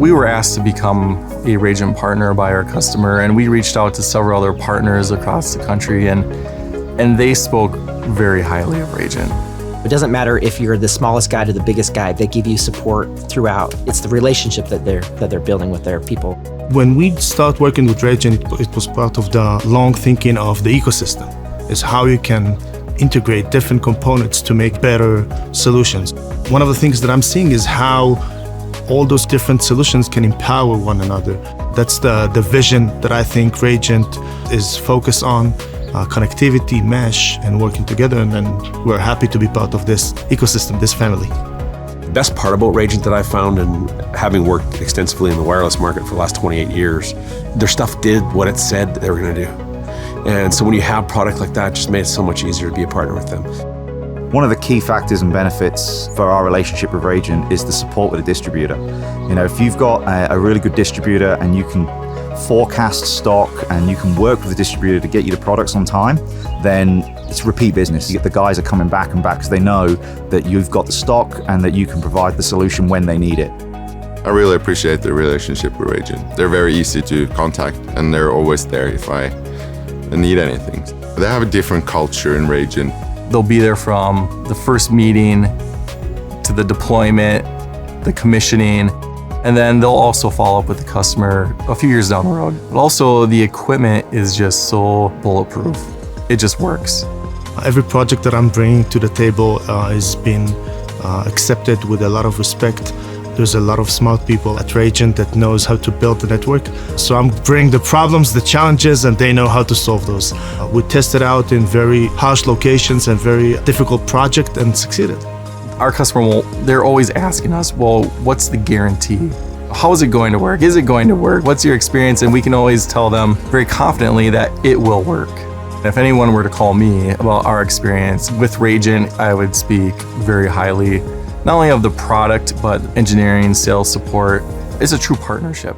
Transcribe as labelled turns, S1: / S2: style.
S1: We were asked to become a Rajant partner by our customer, and we reached out to several other partners across the country, and they spoke very highly of Rajant.
S2: It doesn't matter if you're the smallest guy to the biggest guy, they give you support throughout. It's the relationship that they're building with their people.
S3: When we start working with Rajant, it was part of the long thinking of the ecosystem. It's how you can integrate different components to make better solutions. One of the things that I'm seeing is how all those different solutions can empower one another. That's the vision that I think Rajant is focused on. Connectivity, mesh, and working together, and we're happy to be part of this ecosystem, this family.
S4: The best part about Rajant that I found, and having worked extensively in the wireless market for the last 28 years, their stuff did what it said that they were going to do. And so when you have product like that, it just made it so much easier to be a partner with them.
S5: One of the key factors and benefits for our relationship with Rajant is the support with a distributor. You know, if you've got a really good distributor and you can forecast stock and you can work with the distributor to get you the products on time, then it's repeat business. The guys are coming back and back because they know that you've got the stock and that you can provide the solution when they need it.
S6: I really appreciate the relationship with Rajant. They're very easy to contact and they're always there if I need anything. They have a different culture in Rajant.
S1: They'll be there from the first meeting to the deployment, the commissioning, and then they'll also follow up with the customer a few years down the road. But also the equipment is just so bulletproof. It just works.
S3: Every project that I'm bringing to the table is being accepted with a lot of respect. There's a lot of smart people at Rajant that knows how to build the network. So I'm bringing the problems, the challenges, and they know how to solve those. We tested out in very harsh locations and very difficult project and succeeded.
S1: Our customer, they're always asking us, well, what's the guarantee? How is it going to work? Is it going to work? What's your experience? And we can always tell them very confidently that it will work. If anyone were to call me about our experience with Rajant, I would speak very highly, not only of the product, but engineering, sales support. It's a true partnership.